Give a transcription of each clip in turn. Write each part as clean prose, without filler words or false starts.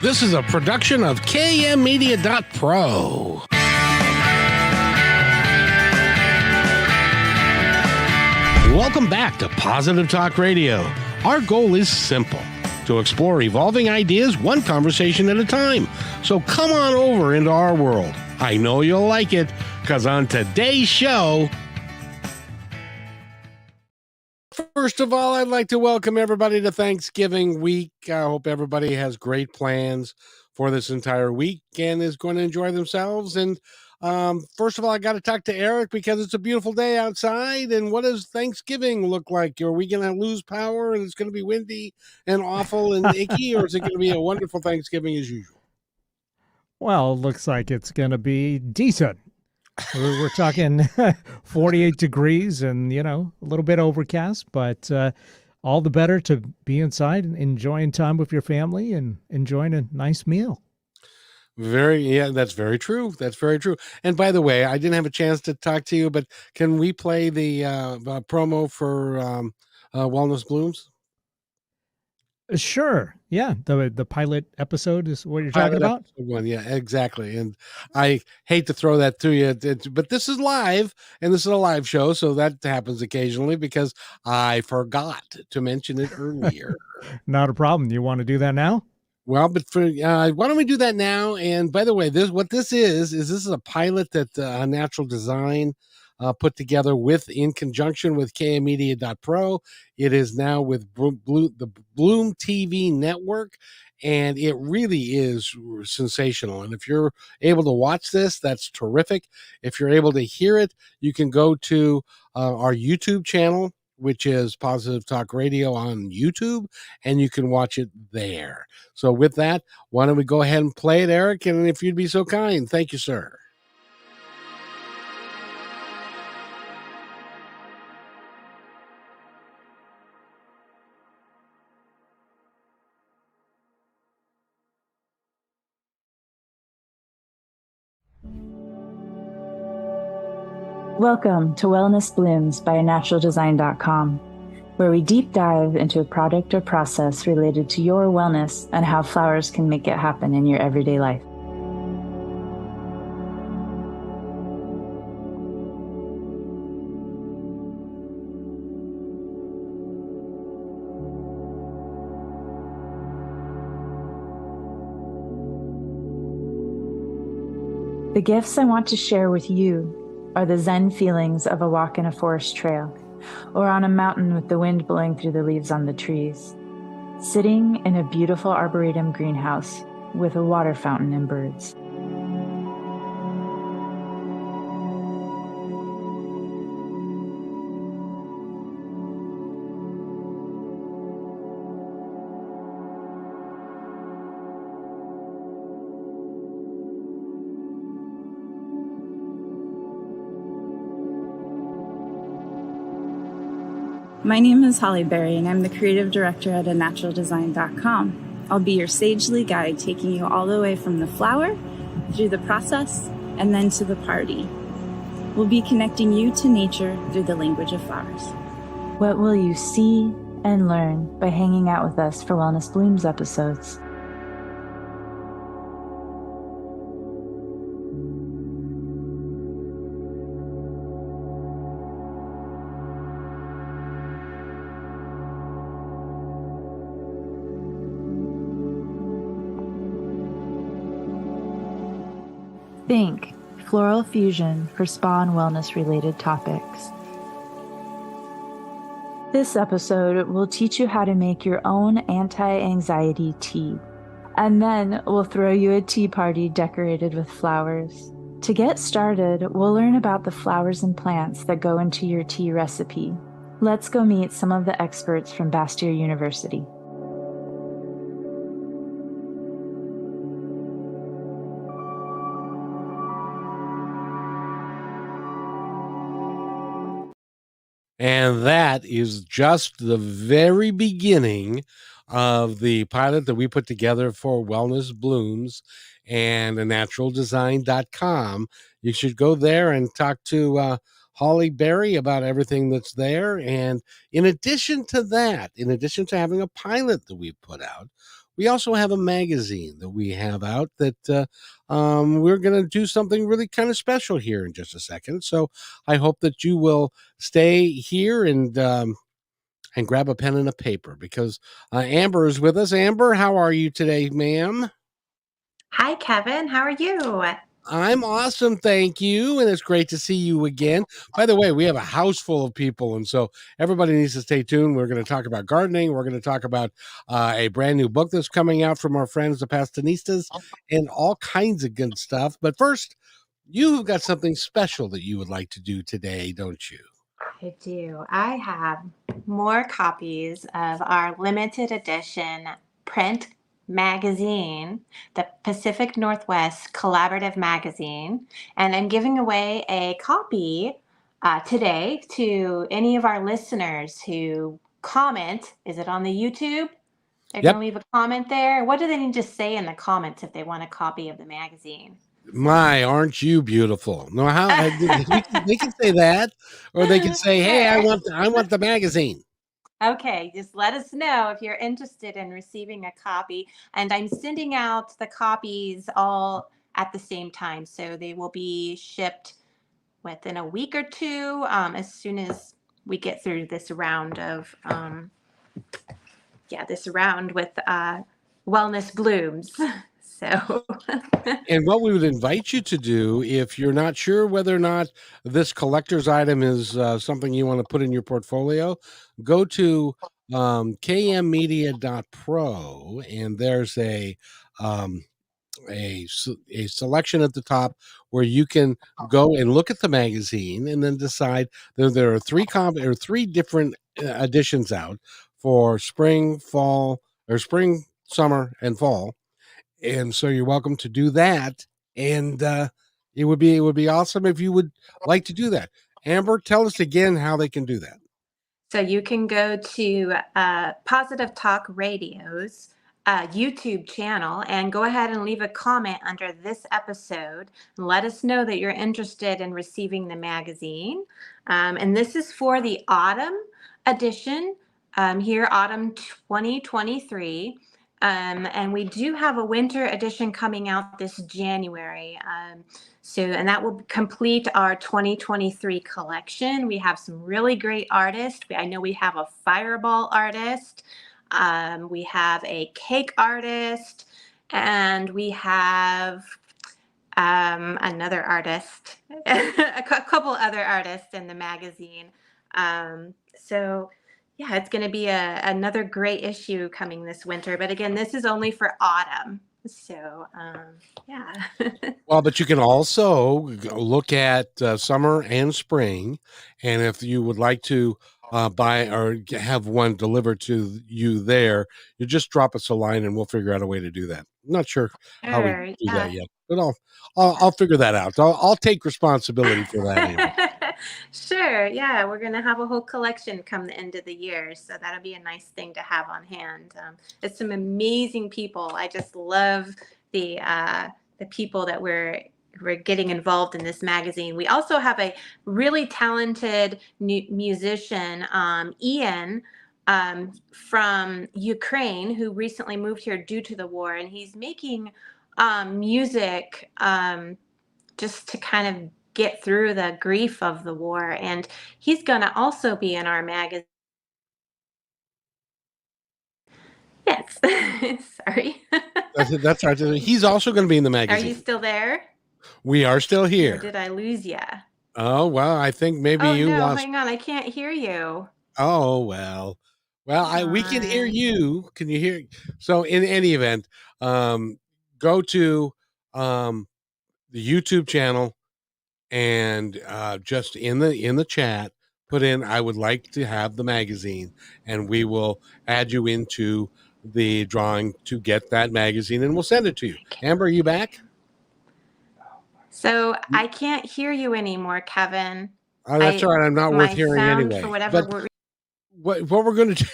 This is a production of KMmedia.pro. Welcome back to Positive Talk Radio. Our goal is simple: to explore evolving ideas one conversation at a time. So come on over into our world. I know you'll like it, because on today's show... First of all, I'd like to welcome everybody to Thanksgiving week. I hope everybody has great plans for this entire week and is going to enjoy themselves. And first of all, I got to talk to Eric because it's a beautiful day outside. And what does Thanksgiving look like? Are we going to lose power and it's going to be windy and awful and icky, or is it going to be a wonderful Thanksgiving as usual? Well, it looks like it's going to be decent. We're talking 48 degrees and, a little bit overcast, but all the better to be inside and enjoying time with your family and enjoying a nice meal. That's very true. That's very true. And by the way, I didn't have a chance to talk to you, but can we play the promo for Wellness Blooms? Sure. Yeah. The pilot episode is what you're talking about? One. Yeah, exactly. And I hate to throw that to you, but this is live, and this is a live show, so that happens occasionally because I forgot to mention it earlier. Not a problem. You want to do that now? Well, but why don't we do that now? And by the way, this is a pilot that Natural Design put together in conjunction with KMmedia.pro. It is now with the Bloom TV network, and it really is sensational. And if you're able to watch this, that's terrific. If you're able to hear it, you can go to our YouTube channel, which is Positive Talk Radio on YouTube, and you can watch it there. So with that, why don't we go ahead and play it, Eric? And if you'd be so kind, thank you, sir. Welcome to Wellness Blooms by naturaldesign.com, where we deep dive into a product or process related to your wellness and how flowers can make it happen in your everyday life. The gifts I want to share with you are the zen feelings of a walk in a forest trail, or on a mountain with the wind blowing through the leaves on the trees, sitting in a beautiful arboretum greenhouse with a water fountain and birds. My name is Holly Berry, and I'm the creative director at naturaldesign.com. I'll be your sagely guide, taking you all the way from the flower, through the process, and then to the party. We'll be connecting you to nature through the language of flowers. What will you see and learn by hanging out with us for Wellness Blooms episodes? Think floral fusion for spa and wellness related topics. This episode will teach you how to make your own anti-anxiety tea. And then we'll throw you a tea party decorated with flowers. To get started, we'll learn about the flowers and plants that go into your tea recipe. Let's go meet some of the experts from Bastyr University. And that is just the very beginning of the pilot that we put together for Wellness Blooms and naturaldesign.com. You should go there and talk to Holly Berry about everything that's there. And in addition to that, in addition to having a pilot that we've put out, we also have a magazine that we have out that we're going to do something really kind of special here in just a second. So I hope that you will stay here and grab a pen and a paper because Amber is with us. Amber, how are you today, ma'am? Hi, Kevin. How are you? I'm awesome, thank you, and it's great to see you again. By the way, we have a house full of people, and so everybody needs to stay tuned. We're going to talk about gardening. We're going to talk about a brand new book that's coming out from our friends, the Pastanistas, and all kinds of good stuff. But first, you've got something special that you would like to do today, don't you? I do. I have more copies of our limited edition print magazine, the Pacific Northwest Collaborative Magazine, and I'm giving away a copy today to any of our listeners who comment. Is it on the YouTube? They're Yep. going to leave a comment there. What do they need to say in the comments if they want a copy of the magazine? My, aren't you beautiful? No, how they can say that, or they can say, "Hey, I want the magazine." Okay, just let us know if you're interested in receiving a copy. And I'm sending out the copies all at the same time. So they will be shipped within a week or two as soon as we get through this round of, this round with Wellness Blooms. So, And what we would invite you to do, if you're not sure whether or not this collector's item is something you want to put in your portfolio, go to kmmedia.pro, and there's um, a selection at the top where you can go and look at the magazine and then decide. There are three different editions out for spring, fall, or spring, summer, and fall, and so you're welcome to do that. And it would be awesome if you would like to do that. Amber, tell us again how they can do that. So you can go to Positive Talk Radio's YouTube channel and go ahead and leave a comment under this episode. And let us know that you're interested in receiving the magazine. And this is for the autumn edition, here, autumn 2023. And we do have a winter edition coming out this January. And that will complete our 2023 collection. We have some really great artists. I know we have a fireball artist. We have a cake artist, and we have another artist, a couple other artists in the magazine. Yeah, it's going to be another great issue coming this winter. But again, this is only for autumn. So, yeah. Well, but you can also look at summer and spring. And if you would like to buy or have one delivered to you there, you just drop us a line and we'll figure out a way to do that. I'm not sure how we Sure, do that yet, but I'll figure that out. I'll take responsibility for that, Amber. Sure. Yeah, we're going to have a whole collection come the end of the year. So that'll be a nice thing to have on hand. It's some amazing people. I just love the people that we're getting involved in this magazine. We also have a really talented musician, Ian, from Ukraine, who recently moved here due to the war, and he's making music just to kind of get through the grief of the war. And he's going to also be in our magazine. Yes. Sorry. That's right. He's also going to be in the Are magazine. you still there? We are still Or here. did I lose you? Oh, well, I think maybe you no, lost. hang on. I can't hear you. Oh, well. Well, we can hear you. Can you hear? So in any event, go to the YouTube channel and just in the chat, put in, I would like to have the magazine, and we will add you into the drawing to get that magazine, and we'll send it to you. Amber, are you back? So I can't hear you anymore, Kevin. Oh, that's all right. I'm not worth hearing anyway. For whatever But what we're going to do,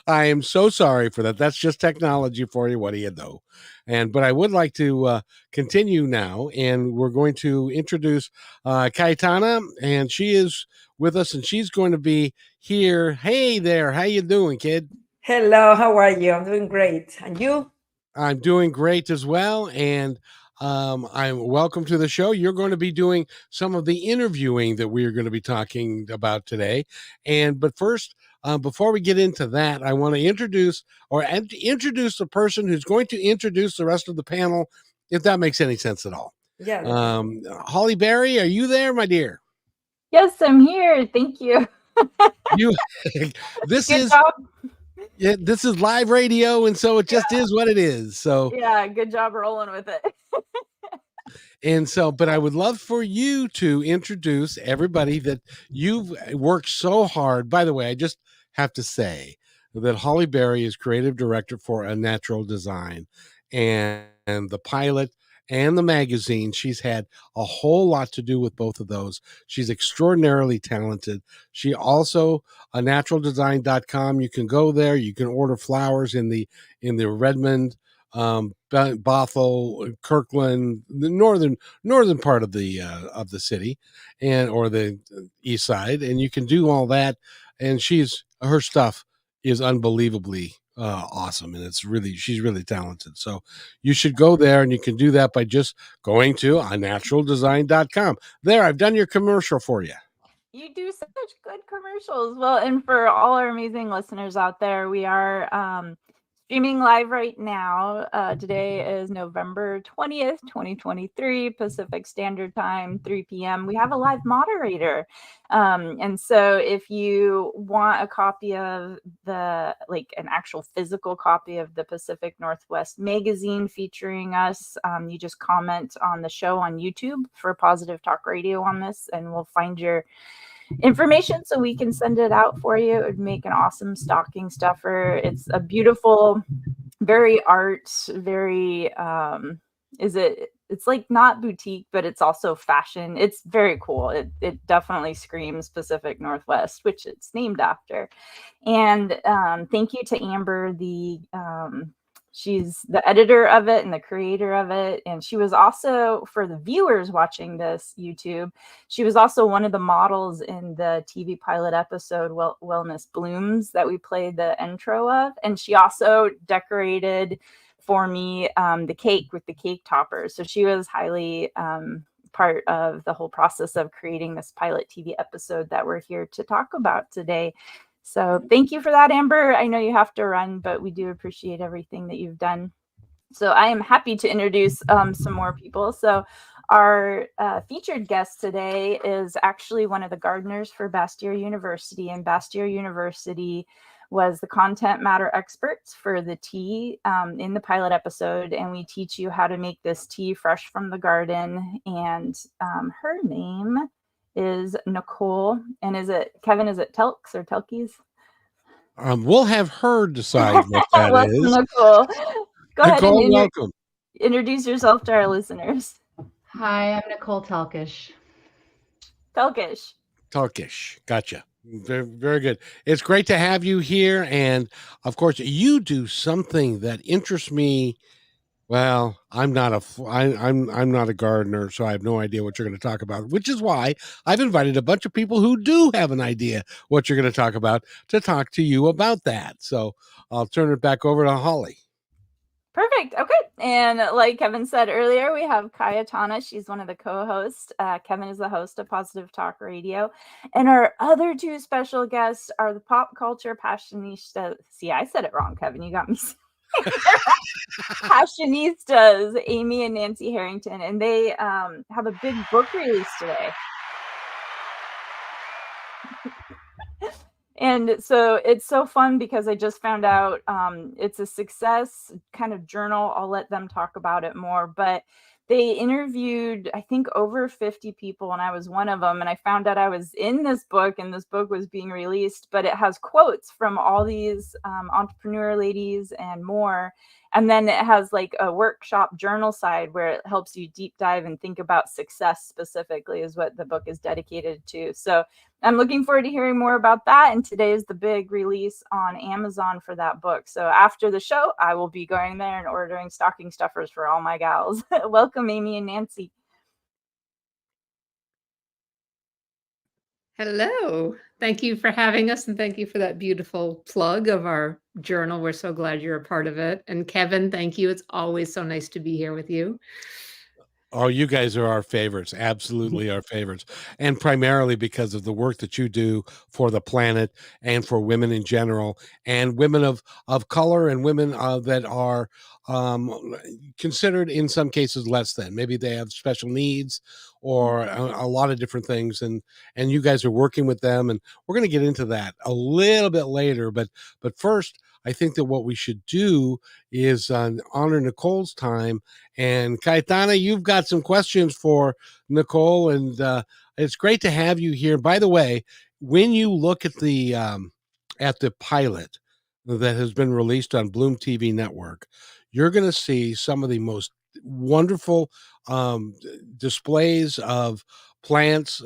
I am so sorry for that. That's just technology for you. What do you know? But I would like to continue now, and we're going to introduce Kaitana, and she is with us, and she's going to be here. Hey there, how you doing, kid? Hello, how are you? I'm doing great. And you? I'm doing great as well. And I'm welcome to the show. You're going to be doing some of the interviewing that we're going to be talking about today. But first, before we get into that, I want to introduce the person who's going to introduce the rest of the panel, if that makes any sense at all. Yeah, definitely. Holly Berry, are you there, my dear? Yes, I'm here. Thank you. You, this Good is job. yeah, this is live radio, and so it just is what it is. So Yeah, good job rolling with it. but I would love for you to introduce everybody that you've worked so hard. By the way, I just have to say that Holly Berry is creative director for A Natural Design, and the pilot and the magazine. She's had a whole lot to do with both of those. She's extraordinarily talented. She also, naturaldesign.com. You can go there. You can order flowers in the Redmond, Bothell, Kirkland, the northern part of the city, or the east side, and you can do all that. And her stuff is unbelievably awesome, and she's really talented. So you should go there, and you can do that by just going to naturaldesign.com. There, I've done your commercial for you. You do such good commercials. Well, and for all our amazing listeners out there, we are streaming live right now. Today is November 20th, 2023, Pacific Standard Time, 3 p.m. We have a live moderator. And so if you want a copy of an actual physical copy of the Pacific Northwest magazine featuring us, you just comment on the show on YouTube for Positive Talk Radio on this, and we'll find your information so we can send it out for you. It would make an awesome stocking stuffer. It's a beautiful, very it's like not boutique, but it's also fashion. It's very cool. It definitely screams Pacific Northwest, which it's named after. And thank you to Amber, she's the editor of it and the creator of it. And she was also, for the viewers watching this YouTube, she was also one of the models in the TV pilot episode, Wellness Blooms, that we played the intro of. And she also decorated for me the cake with the cake toppers. So she was highly part of the whole process of creating this pilot TV episode that we're here to talk about today. So thank you for that, Amber. I know you have to run, but we do appreciate everything that you've done. So I am happy to introduce some more people. So our featured guest today is actually one of the gardeners for Bastyr University, and Bastyr University was the content matter experts for the tea in the pilot episode, and we teach you how to make this tea fresh from the garden. And her name is Nicole. And is it Telks or Telkies? We'll have her decide what that Welcome, is. Nicole. Go ahead Nicole, and welcome. Introduce yourself to our listeners. Hi, I'm Nicole Telkish. Telkish. Gotcha. Very, very good. It's great to have you here. And of course, you do something that interests me. Well, I'm not a gardener, so I have no idea what you're going to talk about, which is why I've invited a bunch of people who do have an idea what you're going to talk about to talk to you about that. So I'll turn it back over to Holly. Perfect. Okay. And like Kevin said earlier, we have Kaya Tana. She's one of the co-hosts. Kevin is the host of Positive Talk Radio. And our other two special guests are the pop culture passionistas. See, I said it wrong, Kevin. You got me. Passionistas, Amy and Nancy Harrington. And they have a big book release today. And so it's so fun because I just found out it's a success kind of journal. I'll let them talk about it more, but they interviewed, I think, over 50 people, and I was one of them. And I found out I was in this book, and this book was being released, but it has quotes from all these entrepreneur ladies and more. And then it has like a workshop journal side where it helps you deep dive and think about success specifically, is what the book is dedicated to. So I'm looking forward to hearing more about that. And today is the big release on Amazon for that book. So after the show, I will be going there and ordering stocking stuffers for all my gals. Welcome, Amy and Nancy. Hello. Thank you for having us, and thank you for that beautiful plug of our journal. We're so glad you're a part of it. And Kevin, thank you. It's always so nice to be here with you. Oh, you guys are our favorites, absolutely our favorites, and primarily because of the work that you do for the planet and for women in general, and women of color, and women that are considered in some cases less than. Maybe they have special needs or a lot of different things, and you guys are working with them, and we're going to get into that a little bit later. But first, I think that what we should do is honor Nicole's time. And Caetana, you've got some questions for Nicole, and it's great to have you here. By the way, when you look at the pilot that has been released on Bloom TV Network, you're going to see some of the most wonderful displays of plants.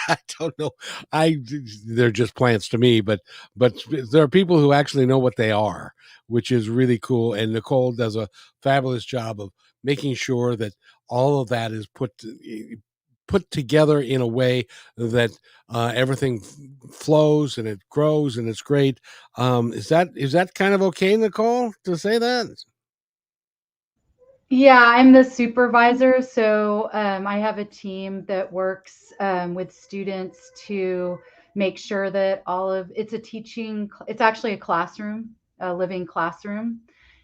I don't know. They're just plants to me, but there are people who actually know what they are, which is really cool. And Nicole does a fabulous job of making sure that all of that is put together in a way that everything flows and it grows and it's great. Is that kind of okay, Nicole, to say that? Yeah, I'm the supervisor, so I have a team that works with students to make sure that it's actually a classroom, a living classroom.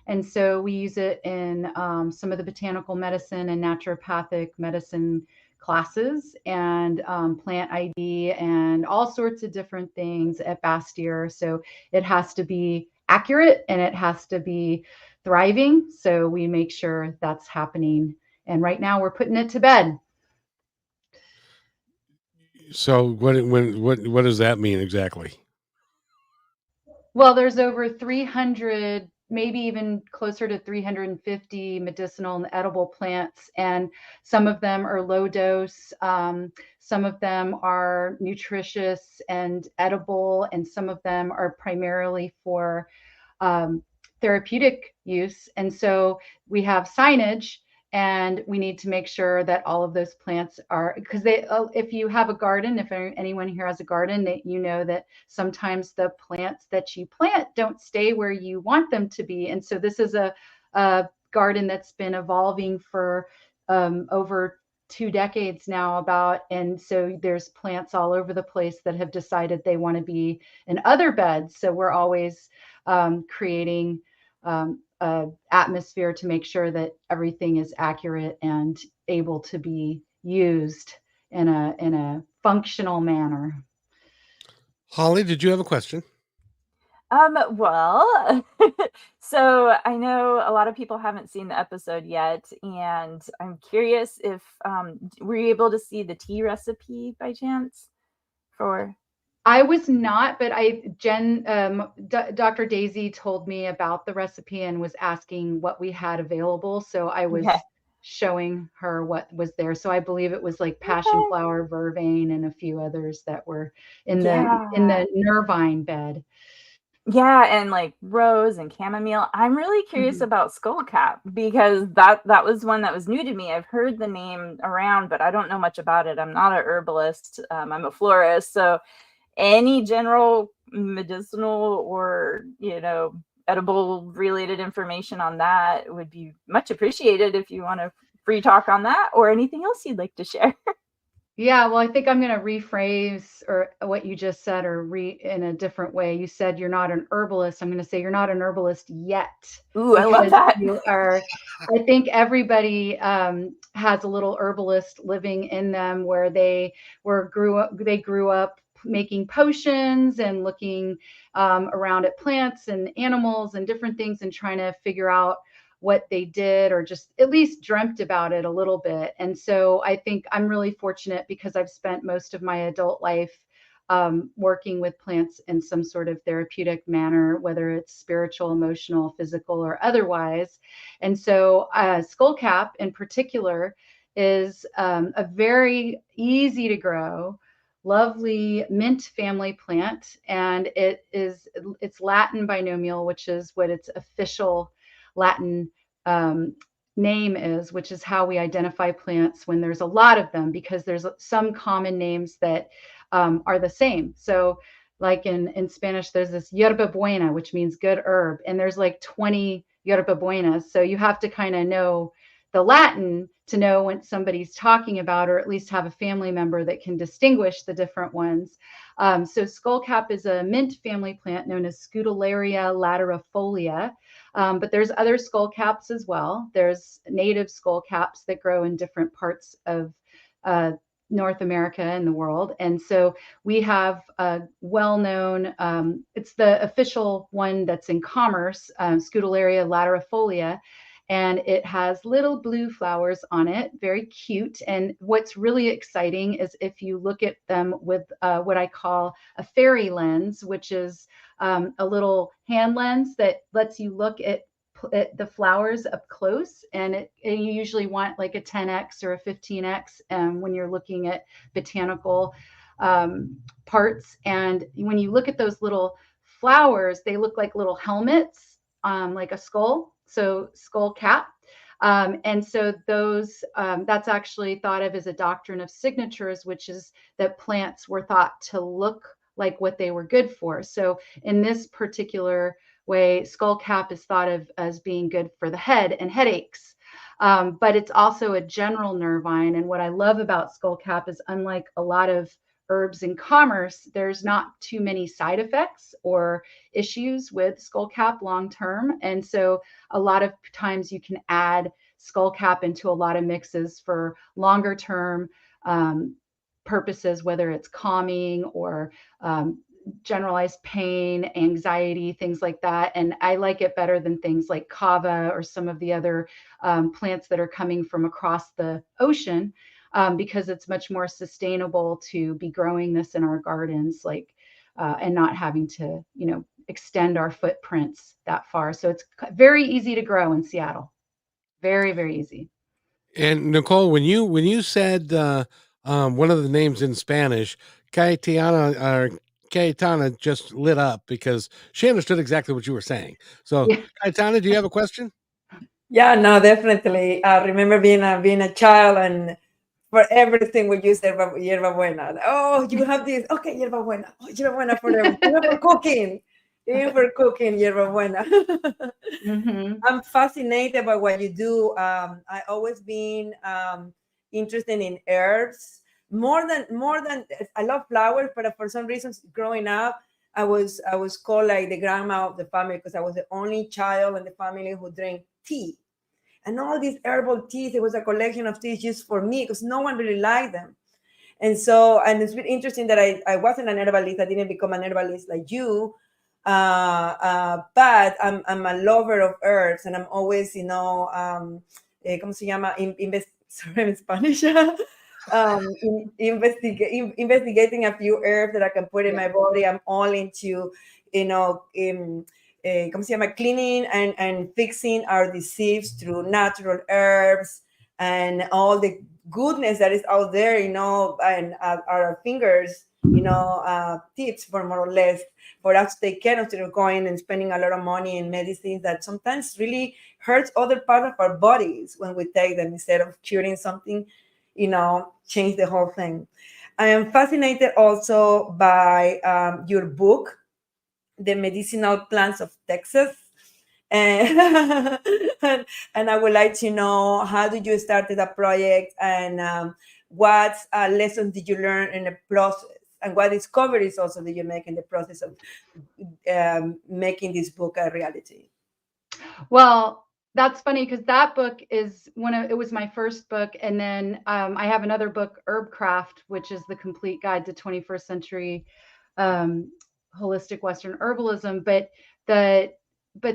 And so we use it in some of the botanical medicine and naturopathic medicine classes, and plant ID and all sorts of different things at Bastyr. So it has to be accurate and it has to be thriving. So we make sure that's happening. And right now we're putting it to bed. So what does that mean exactly? Well, there's over 300, maybe even closer to 350 medicinal and edible plants, and some of them are low dose. Some of them are nutritious and edible, and some of them are primarily for therapeutic use. And so we have signage, and we need to make sure that all of those plants are, because if you have a garden, if anyone here has a garden, that you know that sometimes the plants that you plant don't stay where you want them to be. And so this is a garden that's been evolving for over 2 decades now and so there's plants all over the place that have decided they want to be in other beds. So we're always creating atmosphere to make sure that everything is accurate and able to be used in a functional manner. Holly, did you have a question? Well, so I know a lot of people haven't seen the episode yet, and I'm curious if were you able to see the tea recipe by chance for? I was not, but Dr. Daisy told me about the recipe and was asking what we had available. So I was Okay. showing her what was there. So I believe it was like passion flower, vervain, and a few others that were in the nervine bed. Yeah, and like rose and chamomile. I'm really curious about skullcap because that was one that was new to me. I've heard the name around, but I don't know much about it. I'm not a herbalist. I'm a florist. So any general medicinal or, edible related information on that would be much appreciated if you want to free talk on that or anything else you'd like to share. Yeah, well, I think I'm going to rephrase or what you just said or in a different way. You said you're not an herbalist. I'm going to say you're not an herbalist yet. Ooh, I love that. You are. I think everybody has a little herbalist living in them where they grew up making potions and looking around at plants and animals and different things and trying to figure out what they did or just at least dreamt about it a little bit. And so I think I'm really fortunate because I've spent most of my adult life working with plants in some sort of therapeutic manner, whether it's spiritual, emotional, physical, or otherwise. And so skullcap in particular is a very easy to grow, lovely mint family plant. And it's Latin binomial, which is what its official Latin name is, which is how we identify plants when there's a lot of them, because there's some common names that are the same. So like in Spanish, there's this yerba buena, which means good herb, and there's like 20 yerba buenas. So you have to kind of know the Latin to know when somebody's talking about, or at least have a family member that can distinguish the different ones. So skullcap is a mint family plant known as Scutellaria laterifolia. But there's other skullcaps as well. There's native skullcaps that grow in different parts of North America and the world. And so we have a well-known, it's the official one that's in commerce, Scutellaria laterifolia, and it has little blue flowers on it, very cute. And what's really exciting is if you look at them with what I call a fairy lens, which is a little hand lens that lets you look at the flowers up close, and you usually want like a 10x or a 15x when you're looking at botanical parts. And when you look at those little flowers, they look like little helmets, like a skull, so skull cap. And so those, that's actually thought of as a doctrine of signatures, which is that plants were thought to look like what they were good for. So in this particular way, skullcap is thought of as being good for the head and headaches. But it's also a general nervine. And what I love about skullcap is, unlike a lot of herbs in commerce, there's not too many side effects or issues with skullcap long term. And so a lot of times you can add skullcap into a lot of mixes for longer term purposes, whether it's calming or generalized pain, anxiety, things like that. And I like it better than things like kava or some of the other plants that are coming from across the ocean, because it's much more sustainable to be growing this in our gardens, like and not having to, extend our footprints that far. So it's very easy to grow in Seattle. Very, very easy. And Nicole, when you said one of the names in Spanish, Cayetana just lit up because she understood exactly what you were saying. So, Yeah. Cayetana, do you have a question? Yeah, no, definitely. I remember being a child, and for everything we use yerba buena. Oh, you have this. Okay, yerba buena. Oh, yerba buena for everything. Even for cooking. Even for cooking, yerba buena. Mm-hmm. I'm fascinated by what you do. I always been interested in herbs more than I love flowers, but for some reasons growing up, I was called like the grandma of the family because I was the only child in the family who drank tea. And all these herbal teas, it was a collection of teas just for me because no one really liked them. And so, and it's really interesting that I wasn't an herbalist. I didn't become an herbalist like you. But I'm a lover of herbs, and I'm always, ¿cómo se llama? Sorry, in Spanish. Investigating a few herbs that I can put in my body. I'm all into, ¿cómo se llama? Cleaning and fixing our disease through natural herbs and all the goodness that is out there, and our fingers, tips for more or less for us to take care of, instead of going and spending a lot of money in medicines that sometimes really hurts other parts of our bodies when we take them instead of curing something, change the whole thing. I am fascinated also by your book, The Medicinal Plants of Texas. And, and I would like to know, how did you start the project, and what lessons did you learn in the process, and what discoveries also did you make in the process of making this book a reality? Well, that's funny because that book is it was my first book. And then I have another book, Herbcraft, which is the complete guide to 21st century holistic Western herbalism. But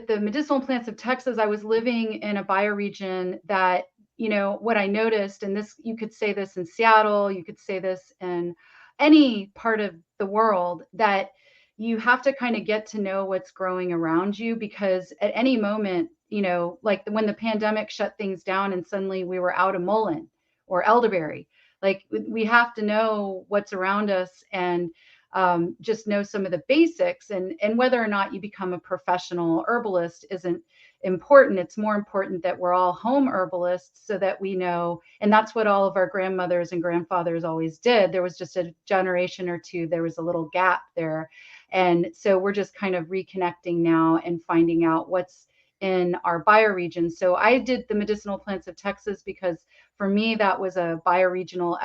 the medicinal plants of Texas, I was living in a bioregion that, what I noticed, and this, you could say this in Seattle, you could say this in any part of the world, that you have to kind of get to know what's growing around you, because at any moment, like when the pandemic shut things down and suddenly we were out of mullein or elderberry, like we have to know what's around us and just know some of the basics, and whether or not you become a professional herbalist isn't important. It's more important that we're all home herbalists so that we know, and that's what all of our grandmothers and grandfathers always did. There was just a generation or two, there was a little gap there. And so we're just kind of reconnecting now and finding out what's in our bioregion. So I did the medicinal plants of Texas because for me, that was a bioregional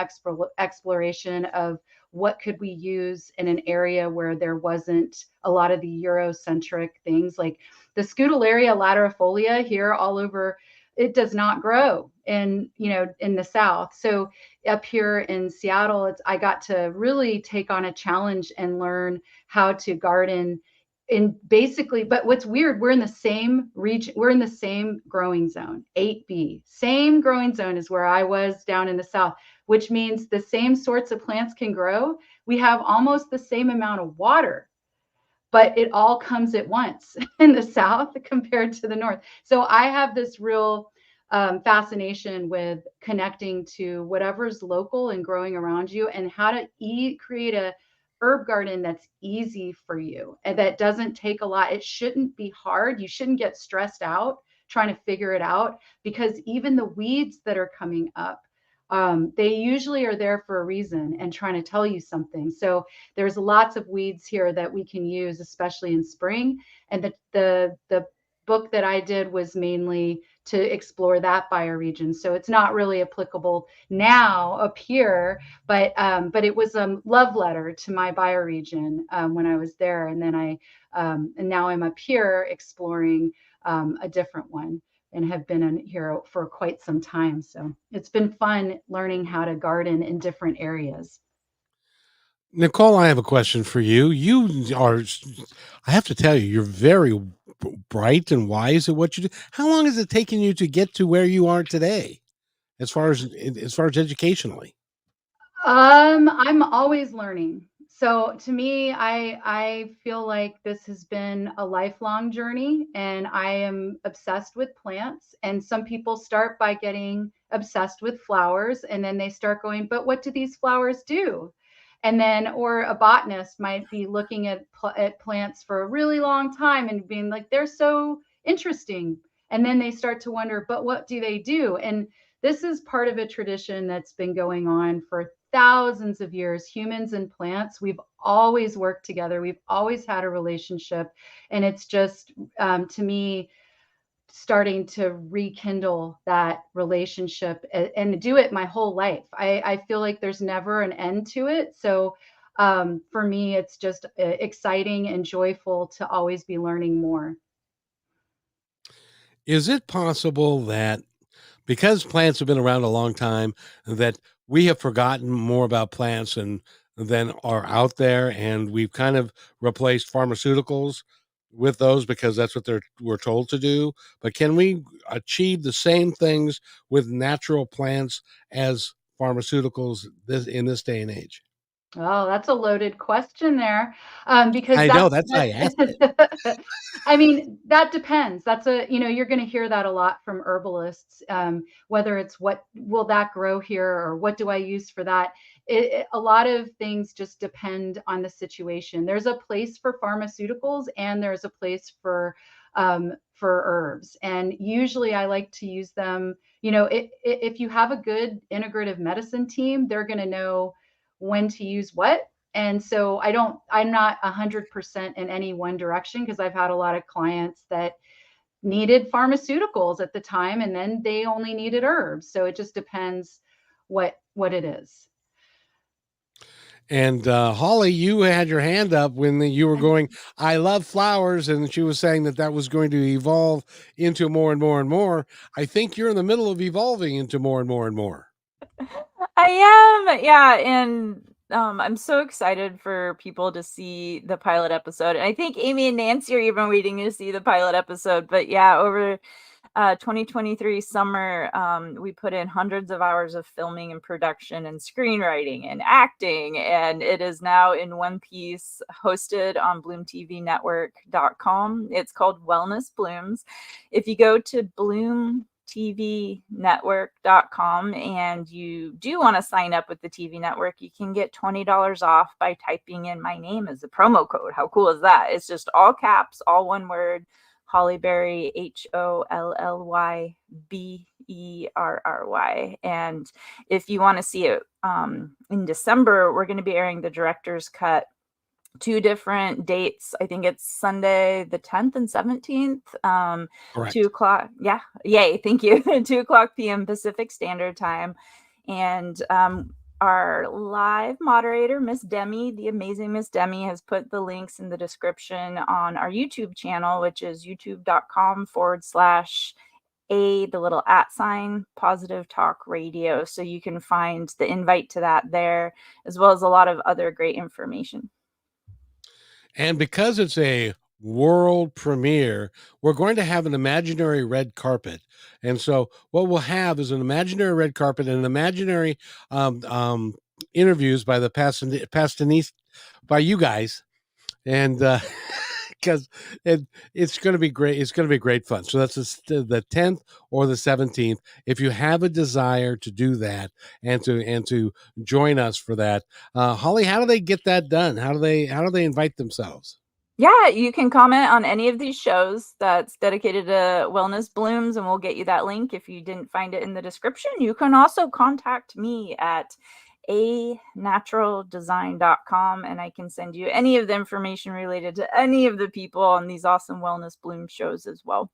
exploration of what could we use in an area where there wasn't a lot of the Eurocentric things. Like the Scutellaria laterifolia here all over, it does not grow in the South. So up here in Seattle, I got to really take on a challenge and learn how to garden in basically, but what's weird, we're in the same region, we're in the same growing zone, 8B, same growing zone as where I was down in the South, which means the same sorts of plants can grow. We have almost the same amount of water, but it all comes at once in the South compared to the North. So I have this real fascination with connecting to whatever's local and growing around you, and how to create a herb garden that's easy for you and that doesn't take a lot. It shouldn't be hard. You shouldn't get stressed out trying to figure it out, because even the weeds that are coming up, they usually are there for a reason and trying to tell you something. So there's lots of weeds here that we can use, especially in spring. And the book that I did was mainly to explore that bioregion. So it's not really applicable now up here, but it was a love letter to my bioregion when I was there. And then and now I'm up here exploring a different one, and have been in here for quite some time. So it's been fun learning how to garden in different areas. Nicole, I have a question for you. You are, I have to tell you, you're very bright and wise at what you do. How long has it taken you to get to where you are today, as far as educationally? I'm always learning. So to me, I feel like this has been a lifelong journey, and I am obsessed with plants. And some people start by getting obsessed with flowers, and then they start going, but what do these flowers do? And then, or a botanist might be looking at plants for a really long time and being like, they're so interesting. And then they start to wonder, but what do they do? And this is part of a tradition that's been going on for thousands of years. Humans and plants, we've always worked together. We've always had a relationship. And it's just, to me, starting to rekindle that relationship and do it my whole life. I feel like there's never an end to it. So for me, it's just exciting and joyful to always be learning more. Is it possible that because plants have been around a long time, that we have forgotten more about plants and than are out there, and we've kind of replaced pharmaceuticals with those because that's what we're told to do? But can we achieve the same things with natural plants as pharmaceuticals in this day and age? Oh, that's a loaded question there, because I know, that's why I asked it. I mean, that depends. You're going to hear that a lot from herbalists, whether it's what will that grow here or what do I use for that. A lot of things just depend on the situation. There's a place for pharmaceuticals and there's a place for herbs. And usually I like to use them. If you have a good integrative medicine team, they're going to know when to use what. And so I'm not 100% in any one direction, because I've had a lot of clients that needed pharmaceuticals at the time and then they only needed herbs. So it just depends what it is. And Holly, you had your hand up when you were going, I love flowers, and she was saying that was going to evolve into more and more and more. I think you're in the middle of evolving into more and more and more. I am, yeah, and I'm so excited for people to see the pilot episode. And I think Amy and Nancy are even waiting to see the pilot episode. But yeah, over 2023 summer, we put in hundreds of hours of filming and production and screenwriting and acting, and it is now in one piece, hosted on bloomtvnetwork.com. It's called Wellness Blooms. If you go to bloomtvnetwork.com and you do want to sign up with the TV network, you can get $20 off by typing in my name as a promo code. How cool is that? It's just all caps, all one word, Hollyberry, HOLLYBERRY. And if you want to see it in December, we're going to be airing the director's cut 2 different dates. I think it's Sunday the 10th and 17th, Correct. 2 o'clock. Yeah, yay, thank you. 2 o'clock p.m. Pacific Standard Time. And our live moderator, Miss Demi, the amazing Miss Demi, has put the links in the description on our YouTube channel, which is youtube.com/the little @ Positive Talk Radio. So you can find the invite to that there, as well as a lot of other great information. And because it's a world premiere, we're going to have an imaginary red carpet. And so what we'll have is an imaginary red carpet and an imaginary interviews by the Pastanese, by you guys. And because it's going to be great. It's going to be great fun. So that's the 10th or the 17th. If you have a desire to do that and to join us for that, Holly, how do they get that done? How do they invite themselves? Yeah, you can comment on any of these shows that's dedicated to wellness blooms, and we'll get you that link if you didn't find it in the description. You can also contact me at anaturaldesign.com, and I can send you any of the information related to any of the people on these awesome wellness bloom shows as well.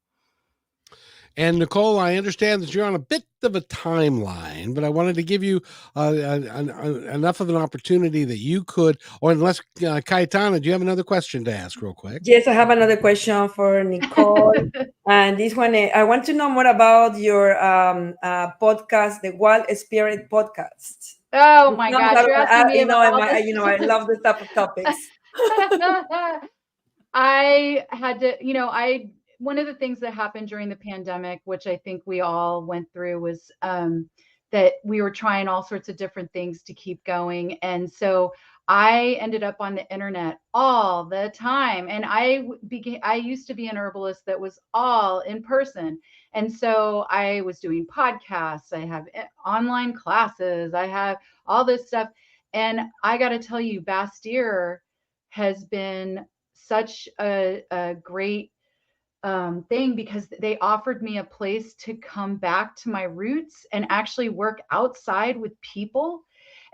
And Nicole, I understand that you're on a bit of a timeline, but I wanted to give you enough of an opportunity that you could, or unless Cayetana, do you have another question to ask real quick? Yes, I have another question for Nicole. And this one, I want to know more about your podcast, the Wild Spirit Podcast. Oh my gosh, you're asking me about all this. I love this type of topics. I had to, one of the things that happened during the pandemic, which I think we all went through, was that we were trying all sorts of different things to keep going. And so I ended up on the internet all the time. And I used to be an herbalist that was all in person. And so I was doing podcasts, I have online classes, I have all this stuff. And I got to tell you, Bastyr has been such a great thing, because they offered me a place to come back to my roots and actually work outside with people.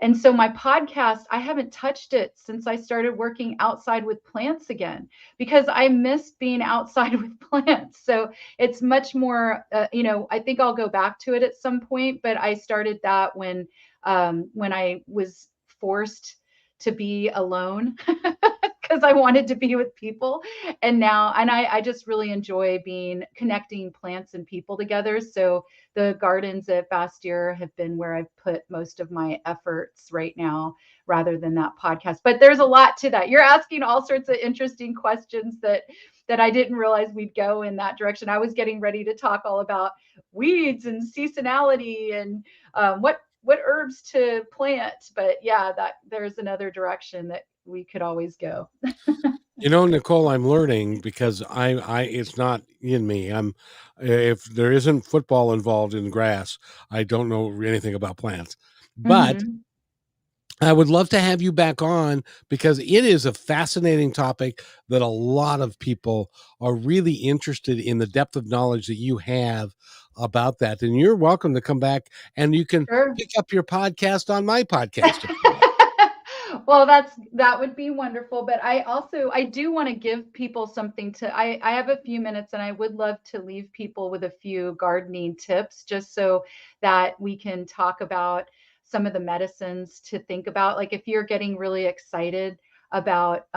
And so my podcast, I haven't touched it since I started working outside with plants again, because I missed being outside with plants. So it's much more, I think I'll go back to it at some point, but I started that when I was forced to be alone because I wanted to be with people. And now, I just really enjoy connecting plants and people together. So the gardens at Bastyr have been where I've put most of my efforts right now, rather than that podcast. But there's a lot to that. You're asking all sorts of interesting questions that I didn't realize we'd go in that direction. I was getting ready to talk all about weeds and seasonality and what herbs to plant. But yeah, there's another direction that we could always go. Nicole, I'm learning, because I it's not in me. If there isn't football involved in grass, I don't know anything about plants. But I would love to have you back on, because it is a fascinating topic that a lot of people are really interested in, the depth of knowledge that you have about that. And you're welcome to come back, and you can pick up your podcast on my podcast. Well, that would be wonderful. But I do want to give people something I have a few minutes, and I would love to leave people with a few gardening tips, just so that we can talk about some of the medicines to think about. Like, if you're getting really excited about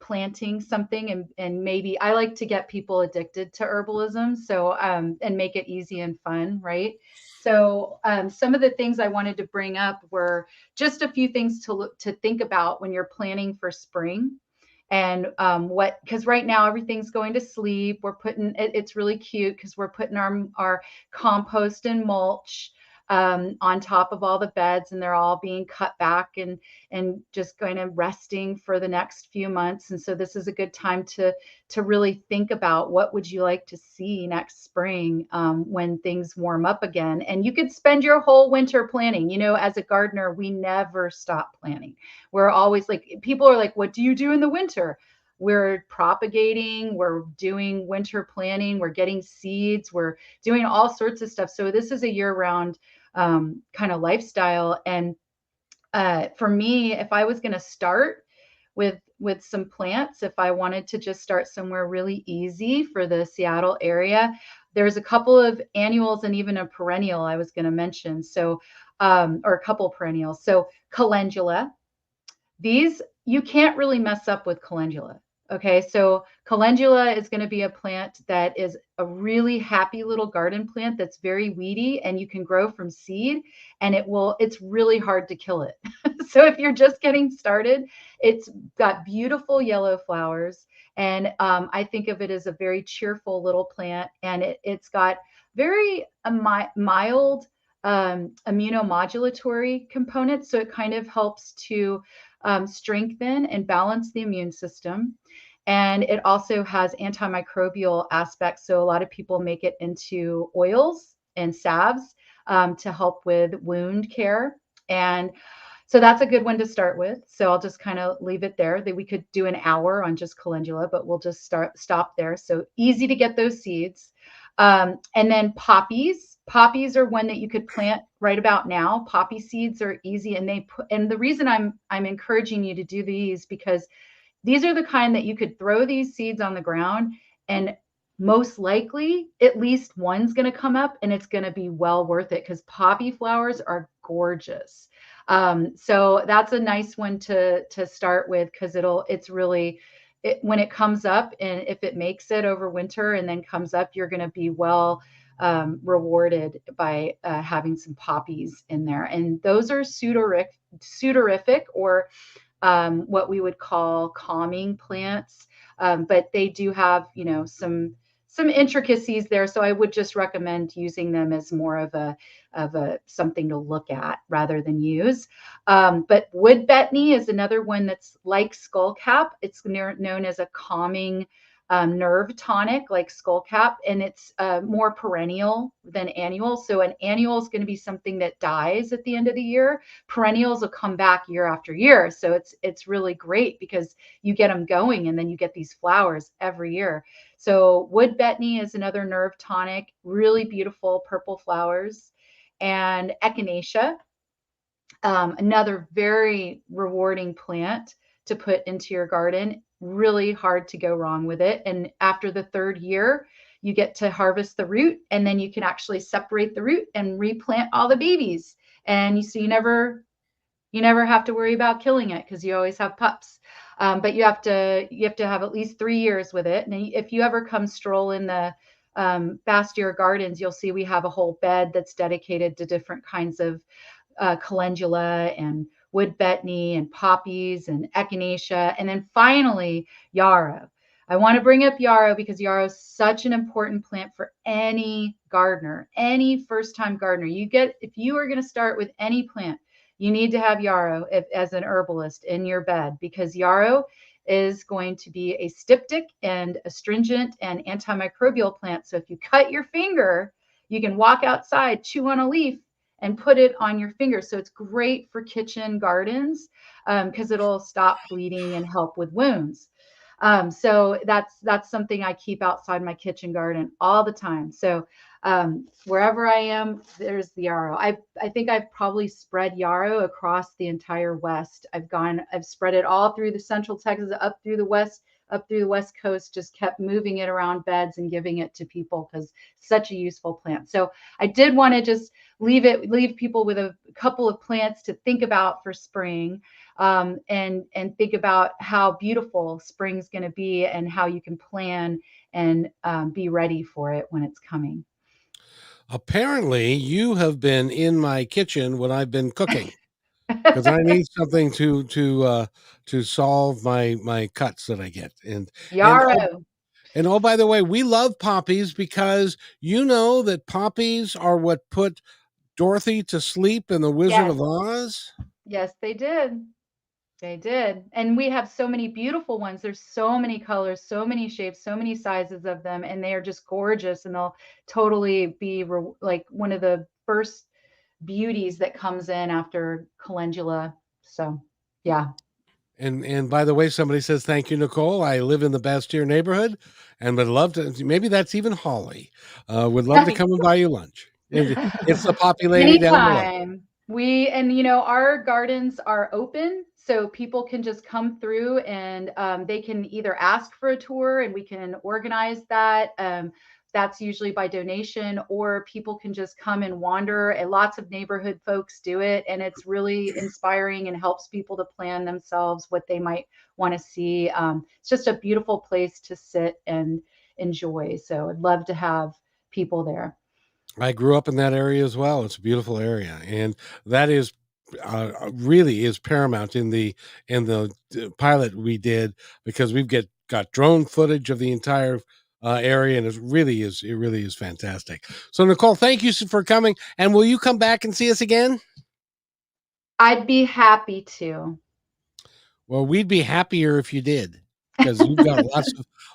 planting something, and maybe I like to get people addicted to herbalism. So, and make it easy and fun, right? So some of the things I wanted to bring up were just a few things to think about when you're planning for spring. And because right now everything's going to sleep. It's really cute, because we're putting our compost and mulch on top of all the beds, and they're all being cut back and just kind of resting for the next few months. And so this is a good time to really think about, what would you like to see next spring when things warm up again. And you could spend your whole winter planning. As a gardener, we never stop planning. We're always like, people are like, what do you do in the winter? we're propagating, we're doing winter planting, we're getting seeds, we're doing all sorts of stuff. So this is a year-round kind of lifestyle. And for me, if I was going to start with some plants, if I wanted to just start somewhere really easy for the Seattle area, there's a couple of annuals and even a perennial I was going to mention. So, or a couple perennials. So calendula, these you can't really mess up with calendula. Okay, so calendula is going to be a plant that is a really happy little garden plant that's very weedy and you can grow from seed, and it's really hard to kill it. So if you're just getting started, it's got beautiful yellow flowers, and I think of it as a very cheerful little plant, and it's got very mild immunomodulatory components. So it kind of helps to strengthen and balance the immune system. And it also has antimicrobial aspects. So a lot of people make it into oils and salves to help with wound care. And so that's a good one to start with. So I'll just kind of leave it there. That we could do an hour on just calendula, but we'll just stop there. So easy to get those seeds. And then poppies. Poppies are one that you could plant right about now. Poppy seeds are easy, and the reason I'm encouraging you to do these, because these are the kind that you could throw these seeds on the ground, and most likely at least one's going to come up, and it's going to be well worth it, because poppy flowers are gorgeous. So that's a nice one to start with, because it's really when it comes up, and if it makes it over winter and then comes up, you're going to be well rewarded by having some poppies in there. And those are sudorific, or what we would call calming plants. But they do have, some intricacies there. So I would just recommend using them as more of a something to look at rather than use. But wood betony is another one that's like skullcap. It's known as a calming nerve tonic, like skullcap, and it's more perennial than annual. So an annual is going to be something that dies at the end of the year. Perennials will come back year after year. So it's really great because you get them going, and then you get these flowers every year. So wood betony is another nerve tonic, really beautiful purple flowers. And echinacea, another very rewarding plant to put into your garden. Really hard to go wrong with it. And after the third year, you get to harvest the root, and then you can actually separate the root and replant all the babies. And so you never have to worry about killing it, because you always have pups. But you have to have at least 3 years with it. And if you ever come stroll in the Bastyr Gardens, you'll see we have a whole bed that's dedicated to different kinds of calendula and wood betony and poppies and echinacea. And then finally, yarrow. I want to bring up yarrow because yarrow is such an important plant for any gardener, any first-time gardener. If you are going to start with any plant, you need to have yarrow as an herbalist in your bed, because yarrow is going to be a styptic and astringent and antimicrobial plant. So if you cut your finger, you can walk outside, chew on a leaf, and put it on your finger. So it's great for kitchen gardens because it'll stop bleeding and help with wounds. So that's something I keep outside my kitchen garden all the time. So wherever I am, there's the yarrow. I think I've probably spread yarrow across the entire West. I've spread it all through the Central Texas, up through the West Coast, just kept moving it around beds and giving it to people because such a useful plant. So I did want to just leave people with a couple of plants to think about for spring, and think about how beautiful spring's going to be and how you can plan and be ready for it when it's coming. Apparently, you have been in my kitchen when I've been cooking, because I need something to solve my cuts that I get. And Yarrow. by the way, we love poppies because you know that poppies are what put Dorothy to sleep in The Wizard Yes. of Oz. Yes, they did. They did. And we have so many beautiful ones. There's so many colors, so many shapes, so many sizes of them, and they are just gorgeous. And they'll totally be like one of the first beauties that comes in after calendula. So, yeah. And by the way, somebody says, thank you, Nicole. I live in the Bastyr neighborhood and would love to, maybe that's even Holly, would love to come and buy you lunch. It's the Poppy lady down below. Anytime. Our gardens are open, so people can just come through and they can either ask for a tour and we can organize that. That's usually by donation, or people can just come and wander. And lots of neighborhood folks do it, and it's really inspiring and helps people to plan themselves what they might want to see. It's just a beautiful place to sit and enjoy. So I'd love to have people there. I grew up in that area as well. It's a beautiful area, and that is really is paramount in the pilot we did, because we've got drone footage of the entire area, and it really is fantastic. So Nicole, thank you for coming, and will you come back and see us again? I'd be happy to. Well, we'd be happier if you did, because you've got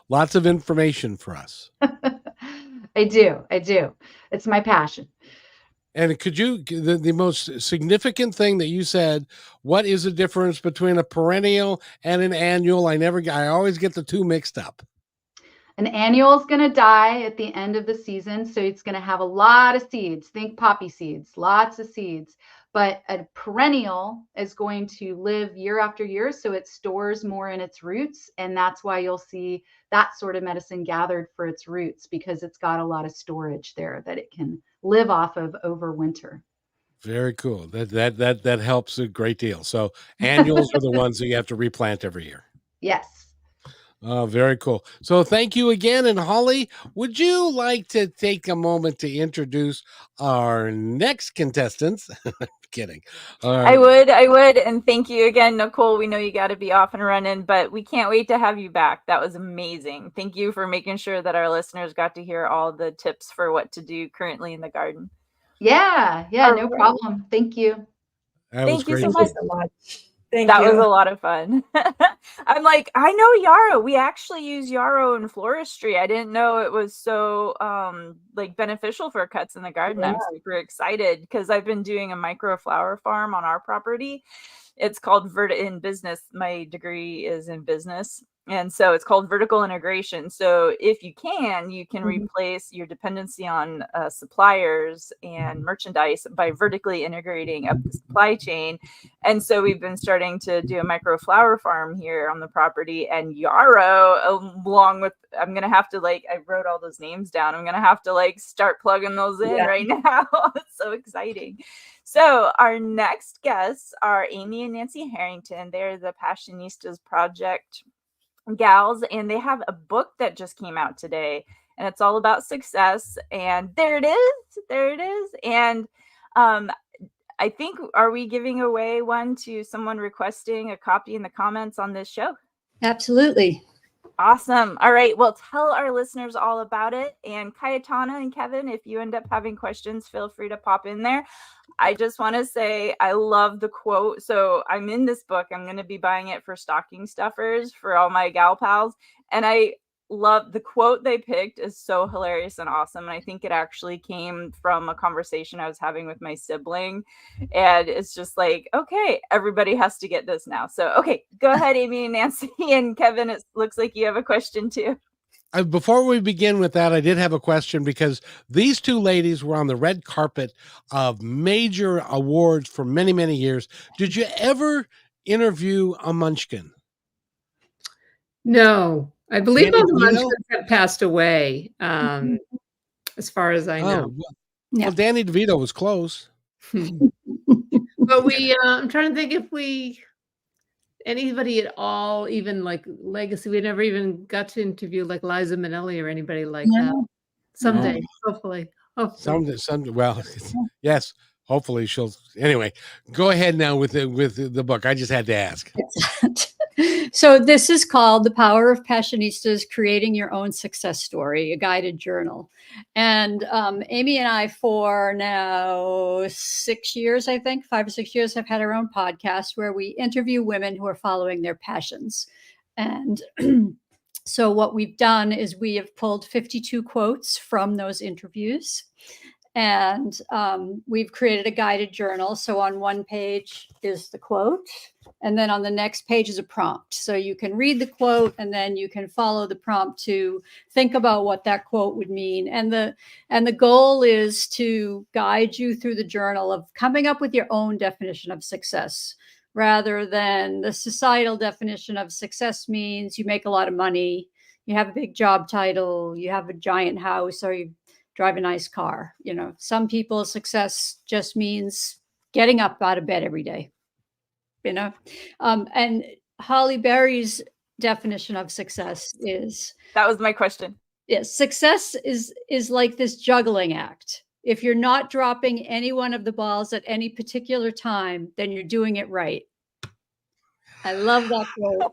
lots of information for us. I do. It's my passion. And could you, the most significant thing that you said, what is the difference between a perennial and an annual? I always get the two mixed up. An annual is going to die at the end of the season, so it's going to have a lot of seeds. Think poppy seeds, lots of seeds. But a perennial is going to live year after year, so it stores more in its roots, and that's why you'll see that sort of medicine gathered for its roots, because it's got a lot of storage there that it can live off of over winter. Very cool. That helps a great deal. So annuals are the ones that you have to replant every year. Yes. Very cool. So thank you again. And Holly, would you like to take a moment to introduce our next contestants? Kidding. I would. And thank you again, Nicole. We know you got to be off and running, but we can't wait to have you back. That was amazing. Thank you for making sure that our listeners got to hear all the tips for what to do currently in the garden. Yeah, no problem. Thank you. Thank you so much. Thank that you. was a lot of fun. I'm like, I know yarrow. We actually use yarrow in floristry. I didn't know it was so beneficial for cuts in the garden. Yeah. I'm super excited because I've been doing a micro flower farm on our property. It's called in business. My degree is in business. And so it's called vertical integration. So if you can replace your dependency on suppliers and merchandise by vertically integrating up the supply chain. And so we've been starting to do a micro flower farm here on the property, and yarrow, along with, I'm going to have to I wrote all those names down. I'm going to have to start plugging those in right now. It's so exciting. So our next guests are Amy and Nancy Harrington. They're the Passionistas Project gals, and they have a book that just came out today, and it's all about success. And there it is. And I think, are we giving away one to someone requesting a copy in the comments on this show? Absolutely. Awesome. All right. Well, tell our listeners all about it. And Cayetana and Kevin, if you end up having questions, feel free to pop in there. I just want to say I love the quote. So I'm in this book. I'm going to be buying it for stocking stuffers for all my gal pals. And I love the quote they picked is so hilarious and awesome. And I think it actually came from a conversation I was having with my sibling. And it's just okay, everybody has to get this now. So, okay, go ahead, Amy and Nancy and Kevin. It looks like you have a question too. Before we begin with that, I did have a question, because these two ladies were on the red carpet of major awards for many, many years. Did you ever interview a Munchkin? No, I believe all the Munchkins have passed away, as far as I know. Well, Danny DeVito was close. But I'm trying to think if anybody at all, even legacy, we never even got to interview Liza Minnelli or anybody like that. Someday, hopefully. Someday. Well, yes, hopefully she'll. Anyway, go ahead now with the book. I just had to ask. So this is called The Power of Passionistas, Creating Your Own Success Story, a guided journal. And Amy and I, for now 6 years, I think, 5 or 6 years, have had our own podcast where we interview women who are following their passions. And so what we've done is we have pulled 52 quotes from those interviews. And we've created a guided journal. So on one page is the quote, and then on the next page is a prompt. So you can read the quote, and then you can follow the prompt to think about what that quote would mean. And the goal is to guide you through the journal of coming up with your own definition of success, rather than the societal definition of success means you make a lot of money, you have a big job title, you have a giant house, or you drive a nice car. Some people's success just means getting up out of bed every day. And Holly Berry's definition of success is, That was my question. yes, success is like this juggling act. If you're not dropping any one of the balls at any particular time, then you're doing it right. I love that quote.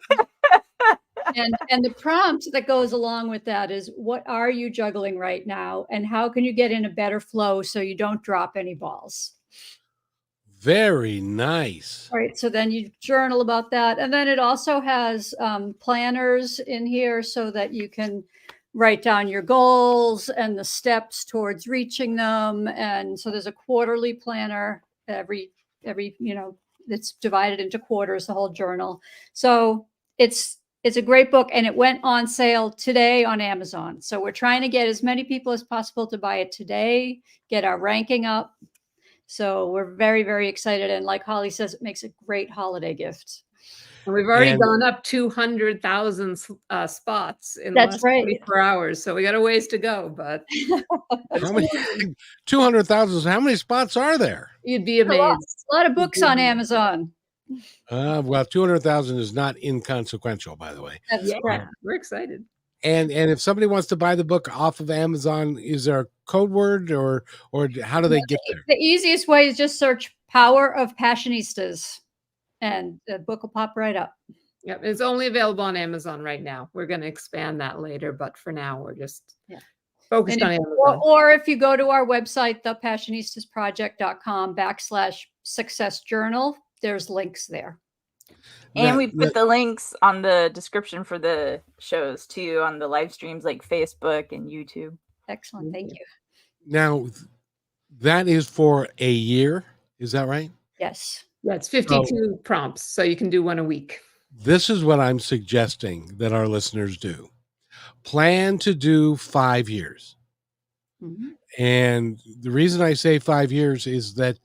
And the prompt that goes along with that is, what are you juggling right now? And how can you get in a better flow so you don't drop any balls? Very nice. All right. So then you journal about that. And then it also has planners in here so that you can write down your goals and the steps towards reaching them. And so there's a quarterly planner every, it's divided into quarters, the whole journal. So it's a great book, and it went on sale today on Amazon. So we're trying to get as many people as possible to buy it today, get our ranking up. So we're very, very excited. And like Holly says, it makes a great holiday gift. And we've already gone up 200,000 spots in the last 24 hours. So we got a ways to go, but 200,000. How many spots are there? You'd be amazed. A lot of books on Amazon. Well, 200,000 is not inconsequential, by the way. That's right. We're excited. And if somebody wants to buy the book off of Amazon, is there a code word or how do they get there? The easiest way is just search Power of Passionistas, and the book will pop right up. Yep, it's only available on Amazon right now. We're going to expand that later, but for now, we're just focused on Amazon. Or if you go to our website, thepassionistasproject.com/success journal, there's links there. And we put the links on the description for the shows too, on the live streams like Facebook and YouTube. Excellent. Thank you. Now, that is for a year. Is that right? Yes. Yeah, it's 52 prompts, so you can do one a week. This is what I'm suggesting that our listeners do. Plan to do 5 years. Mm-hmm. And the reason I say 5 years is that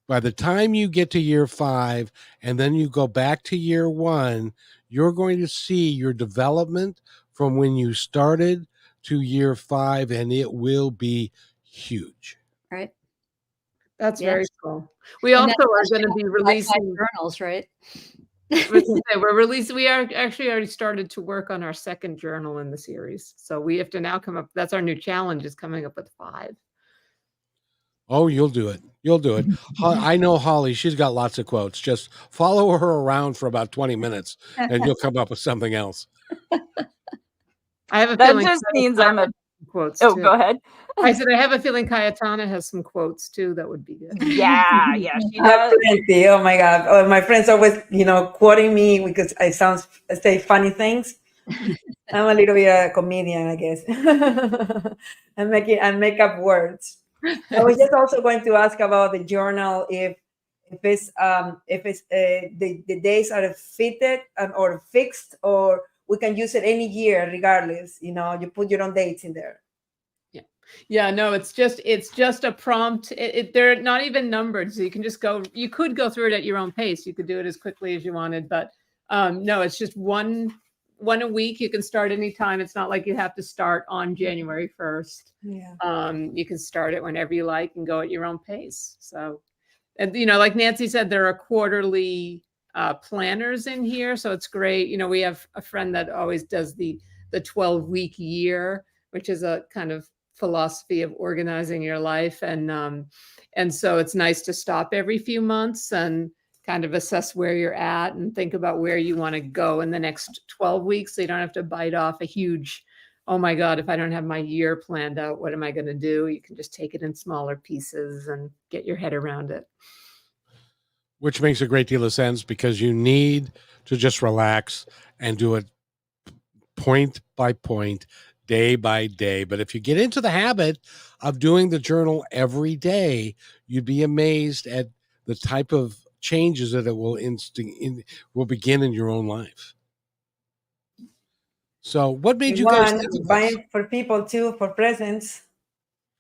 by the time you get to year 5 and then you go back to year 1, you're going to see your development from when you started to year 5, and it will be huge. Right. That's very cool. We also are going to be releasing journals, right? We are actually already started to work on our second journal in the series. So we have to now come up. That's our new challenge, is coming up with 5. Oh, you'll do it. You'll do it. I know Holly. She's got lots of quotes. Just follow her around for about 20 minutes and you'll come up with something else. I have a that feeling just means I'm a quotes. Oh, too. Go ahead. I said I have a feeling Cayetana has some quotes too. That would be good. Yeah, she does. Plenty. Oh my God. Oh, my friends always, quoting me because I say funny things. I'm a little bit a comedian, I guess. I make up words. I was just also going to ask about the journal, if the days are fitted or fixed, or we can use it any year regardless. You put your own dates in there. Yeah, no, it's just a prompt. They're not even numbered, so you can just go. You could go through it at your own pace. You could do it as quickly as you wanted, but no, it's just one a week. You can start anytime. It's not like you have to start on January 1st. Yeah. You can start it whenever you like and go at your own pace. So, and like Nancy said, there are quarterly planners in here, so it's great. We have a friend that always does the 12-week year, which is a kind of philosophy of organizing your life, and so it's nice to stop every few months and kind of assess where you're at and think about where you want to go in the next 12 weeks. So you don't have to bite off a huge, oh my God, if I don't have my year planned out, what am I going to do? You can just take it in smaller pieces and get your head around it. Which makes a great deal of sense, because you need to just relax and do it point by point, day by day. But if you get into the habit of doing the journal every day, you'd be amazed at the type of changes that it will begin in your own life. So what made you guys think of this? Buying for people too, for presents.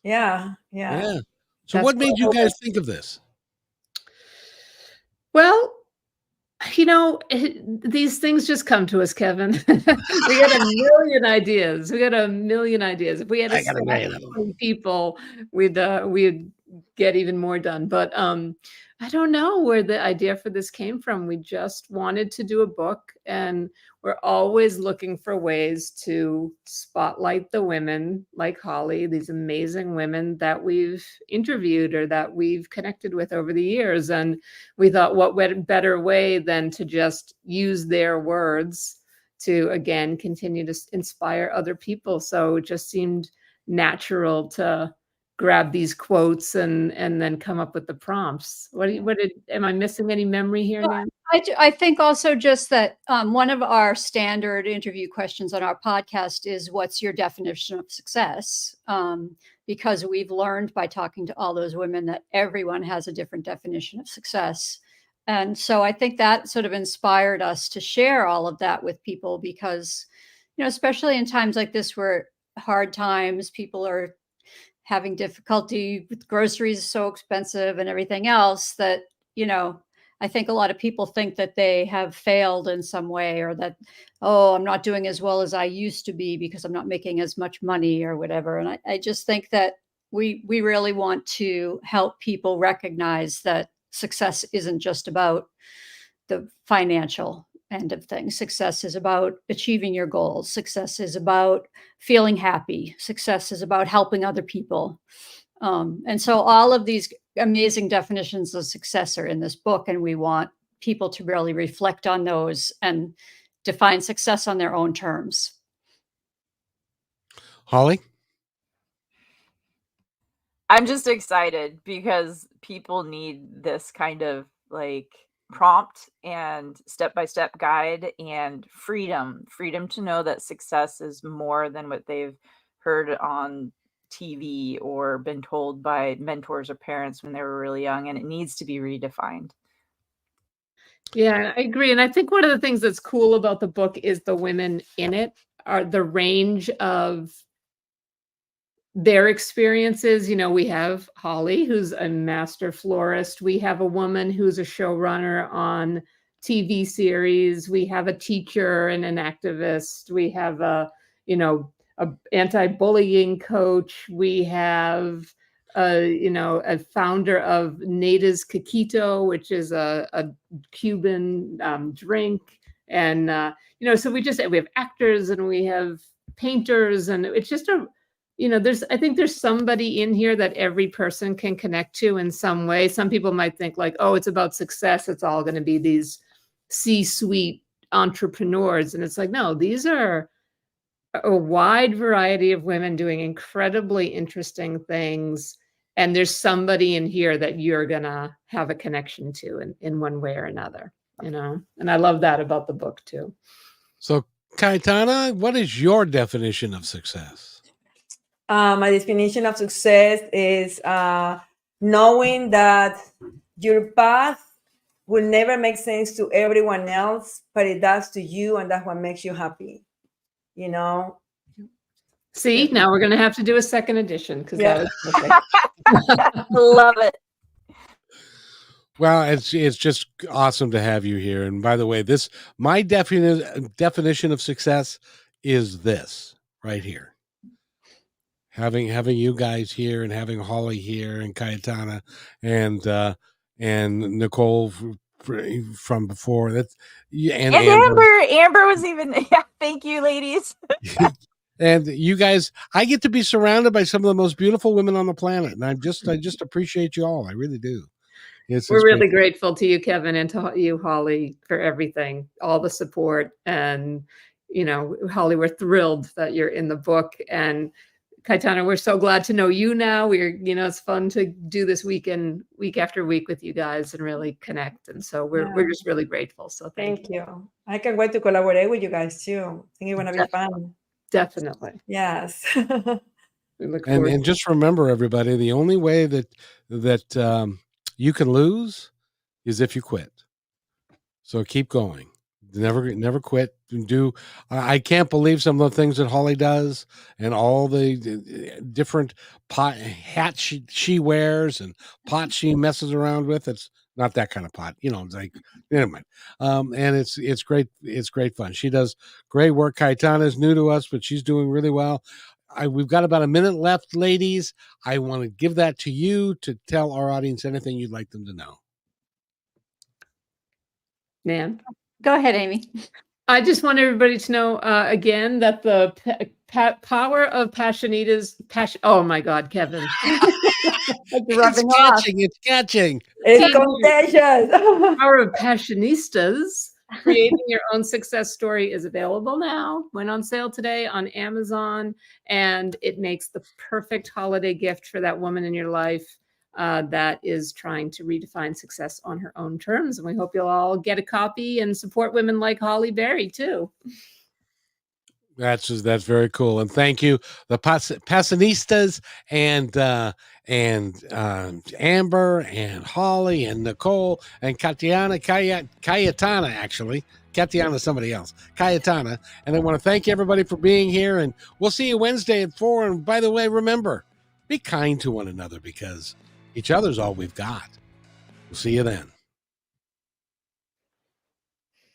Yeah. So what made you guys think of this? Well, these things just come to us, Kevin. We got a million ideas. If we had a staff of 20 people, we'd get even more done. But I don't know where the idea for this came from. We just wanted to do a book, and we're always looking for ways to spotlight the women like Holly, these amazing women that we've interviewed or that we've connected with over the years. And we thought, what better way than to just use their words to, again, continue to inspire other people. So it just seemed natural to grab these quotes and then come up with the prompts. Am I missing any memory here now? I think also just that one of our standard interview questions on our podcast is, what's your definition of success? Because we've learned by talking to all those women that everyone has a different definition of success. And so I think that sort of inspired us to share all of that with people, because, especially in times like this where hard times, people are having difficulty with groceries, so expensive and everything else, that, I think a lot of people think that they have failed in some way, or that, oh, I'm not doing as well as I used to be because I'm not making as much money or whatever. And I just think that we really want to help people recognize that success isn't just about the financial end of things. Success is about achieving your goals. Success is about feeling happy. Success is about helping other people. And so all of these amazing definitions of success are in this book, and we want people to really reflect on those and define success on their own terms. Holly? I'm just excited because people need this kind of prompt and step-by-step guide, and freedom to know that success is more than what they've heard on TV or been told by mentors or parents when they were really young, and it needs to be redefined. Yeah, I agree. And I think one of the things that's cool about the book is the women in it are the range of their experiences. We have Holly, who's a master florist. We have a woman who's a showrunner on TV series. We have a teacher and an activist. We have a anti-bullying coach. We have a founder of Nada's Coquito, which is a Cuban drink. And so we have actors and we have painters, and it's just I think there's somebody in here that every person can connect to in some way. Some people might think oh, it's about success, it's all going to be these C-suite entrepreneurs. And it's no, these are a wide variety of women doing incredibly interesting things. And there's somebody in here that you're going to have a connection to in one way or another, And I love that about the book too. So Cayetana, what is your definition of success? My definition of success is knowing that your path will never make sense to everyone else, but it does to you, and that's what makes you happy. See, now we're going to have to do a second edition because that was perfect. Love it. Well, it's just awesome to have you here. And by the way, my definition of success is this right here. Having you guys here, and having Holly here, and Cayetana, and Nicole from before. And Amber was even. Yeah, thank you, ladies. And you guys, I get to be surrounded by some of the most beautiful women on the planet, and I just appreciate you all. I really do. We're really grateful to you, Kevin, and to you, Holly, for everything, all the support. And Holly, we're thrilled that you're in the book, and Cayetana, we're so glad to know you now. It's fun to do this week after week with you guys and really connect. And so we're just really grateful. So thank you. I can't wait to collaborate with you guys too. I think it's going to be fun. Definitely. Yes. We look forward. And just remember, everybody, the only way that you can lose is if you quit. So keep going. Never quit. I can't believe some of the things that Holly does and all the different hats she wears and pots she messes around with. It's not that kind of pot, it's like, never mind. And it's great. It's great fun. She does great work. Cayetana is new to us, but she's doing really well. We've got about a minute left, ladies. I want to give that to you to tell our audience anything you'd like them to know. Nan? Go ahead, Amy. I just want everybody to know again that the power of Passionita's passion. Oh my God, Kevin! It's catching. It's contagious. Power of Passionistas. Creating Your Own Success Story is available now. Went on sale today on Amazon, and it makes the perfect holiday gift for that woman in your life that is trying to redefine success on her own terms. And we hope you'll all get a copy and support women like Holly Berry too. That's very cool, and thank you, the Passionistas and Amber and Holly and Nicole and Cayetana, actually. Cayetana, somebody else. Cayetana, and I want to thank everybody for being here, and we'll see you Wednesday at 4. And by the way, remember, be kind to one another because each other's all we've got. We'll see you then.